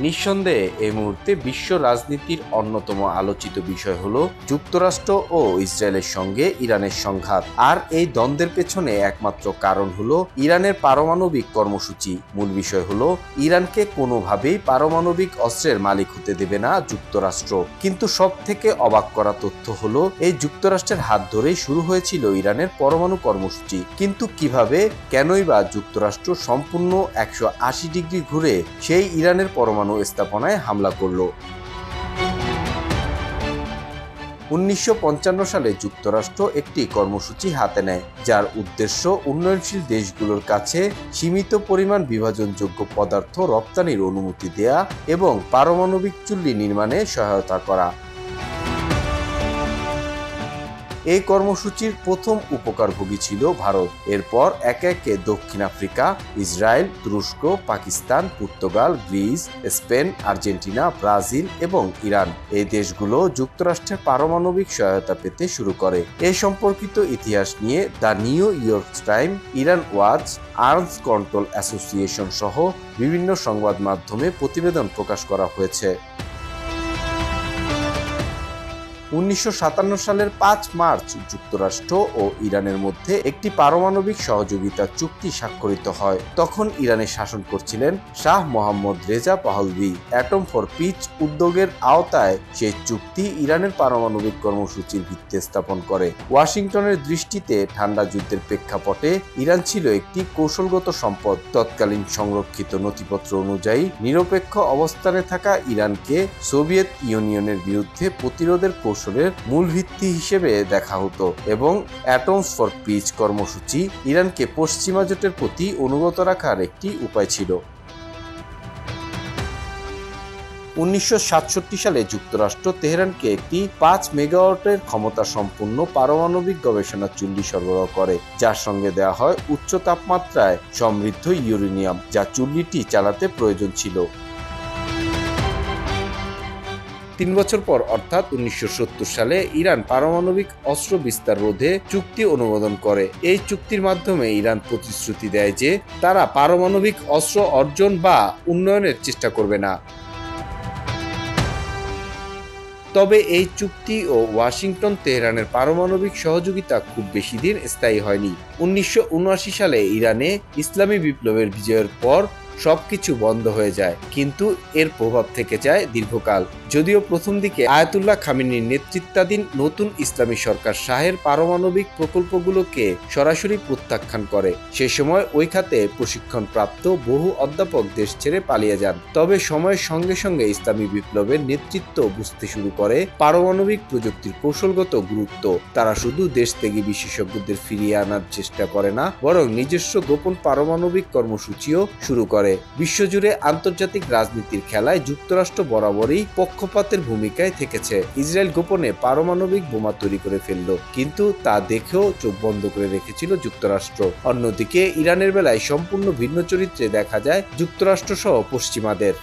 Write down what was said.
নিঃসন্দেহে এই মুহূর্তে বিশ্ব রাজনীতির অন্যতম আলোচিত বিষয় হলো যুক্তরাষ্ট্র ও ইসরায়েলের সঙ্গে ইরানের সংঘাত। আর এই দ্বন্দ্বের পেছনে একমাত্র কারণ হলো ইরানের পারমাণবিক কর্মসূচি। মূল বিষয় হলো ইরানকে কোনোভাবেই পারমাণবিক অস্ত্রের মালিক হতে দেবে না যুক্তরাষ্ট্র। কিন্তু সব থেকে অবাক করা তথ্য হলো এই যুক্তরাষ্ট্রের হাত ধরেই শুরু হয়েছিল ইরানের পরমাণু কর্মসূচি। কিন্তু কিভাবে, কেনই বা যুক্তরাষ্ট্র সম্পূর্ণ 180 ডিগ্রি ঘুরে সেই ইরানের পরমাণু স্থাপনায় হামলা করল? 1955 সালে যুক্তরাষ্ট্র একটি কর্মসূচি হাতে নেয়, যার উদ্দেশ্য উন্নয়নশীল দেশগুলোর কাছে সীমিত পরিমাণ বিভাজনযোগ্য পদার্থ রপ্তানির অনুমতি দেয়া এবং পারমাণবিক চুল্লি নির্মাণে সহায়তা করা। এই কর্মসূচির প্রথম উপকারভোগী ছিল ভারত। এরপর একে একে দক্ষিণ আফ্রিকা, ইসরায়েল, তুরস্ক, Pakistan, Portugal, Greece, Spain, Argentina, Brazil এবং ইরান এই দেশগুলো যুক্তরাষ্ট্রের পারমাণবিক সহায়তা পেতে শুরু করে। এই সম্পর্কিত ইতিহাস নিয়ে the new York time, Iran watch, arms control association সহ বিভিন্ন সংবাদ মাধ্যমে প্রতিবেদন প্রকাশ করা হয়েছে। 1957 সালের 5 মার্চ যুক্তরাষ্ট্র ও ইরানের মধ্যে একটি পারমাণবিক সহযোগিতা চুক্তি স্বাক্ষরিত হয়। তখন ইরানে শাসন করছিলেন Shah Mohammad Reza পাহলভি। Atom for piece উদ্যোগের আওতায় সেই চুক্তি ইরানের পারমাণবিক কর্মসূচির ভিত্তি স্থাপন করে। ওয়াশিংটনের দৃষ্টিতে ঠান্ডা যুদ্ধের প্রেক্ষাপটে ইরান ছিল একটি কৌশলগত সম্পদ। তৎকালীন সংরক্ষিত নথিপত্র অনুযায়ী নিরপেক্ষ অবস্থানে থাকা ইরানকে সোভিয়েত ইউনিয়নের বিরুদ্ধে প্রতিরোধের কৌশলের মূল ভিত্তি হিসেবে দেখা হতো এবং অ্যাটমস ফর পিস কর্মসূচি ইরানকে পশ্চিমা জোটের প্রতি অনুগত রাখার একটি উপায় ছিল। 1967 সালে যুক্তরাষ্ট্র তেহরানকে একটি 5 মেগাওয়াটের ক্ষমতা সম্পন্ন পারমাণবিক গবেষণা চুল্লি সরবরাহ করে, যার সঙ্গে দেওয়া হয় উচ্চ তাপমাত্রায় সমৃদ্ধ ইউরেনিয়াম, যা চুল্লিটি চালাতে প্রয়োজন ছিল। 3 বছর পর অর্থাৎ 1970 সালে ইরান পারমাণবিক অস্ত্র বিস্তার রোধে চুক্তি অনুমোদন করে। এই চুক্তির মাধ্যমে ইরান প্রতিশ্রুতি দেয় যে তারা পারমাণবিক অস্ত্র অর্জন বা উন্নয়নের চেষ্টা করবে না। তবে এই চুক্তি ও ওয়াশিংটন তেহরানের পারমাণবিক সহযোগিতা খুব বেশি দিন স্থায়ী হয়নি। 1979 সালে ইরানে ইসলামী বিপ্লবের বিজয়ের পর সবকিছু বন্ধ হয়ে যায়, কিন্তু এর প্রভাব থেকে যায় দীর্ঘকাল। যদিও প্রথম দিকে আয়াতুল্লাহ খামেনির নেতৃত্বাধীন নতুন ইসলামী সরকার শাহের পারমাণবিক প্রকল্পগুলোকে সরাসরি প্রত্যাখ্যান করে, সে সময় ওই খাতে প্রশিক্ষণপ্রাপ্ত বহু অধ্যাপক দেশ ছেড়ে পালিয়ে যান। তবে সময়ের সঙ্গে সঙ্গে ইসলামী বিপ্লবের নেতৃত্ব বুঝতে শুরু করে পারমাণবিক প্রযুক্তির কৌশলগত গুরুত্ব। তারা শুধু দেশ থেকে বিশেষজ্ঞদের ফিরিয়ে আনার চেষ্টা করে না, বরং নিজস্ব গোপন পারমাণবিক কর্মসূচিও শুরু করে। বিশ্বজুড়ে আন্তর্জাতিক রাজনীতির খেলায় যুক্তরাষ্ট্র বরাবরই পক্ষপাতের ভূমিকায় থেকেছে। ইসরায়েল গোপনে পারমাণবিক বোমা তৈরি করে ফেলল, কিন্তু তা দেখেও চোখ বন্ধ করে রেখেছিল যুক্তরাষ্ট্র। অন্যদিকে ইরানের বেলায় সম্পূর্ণ ভিন্ন চরিত্রে দেখা যায় যুক্তরাষ্ট্র সহ পশ্চিমাদের।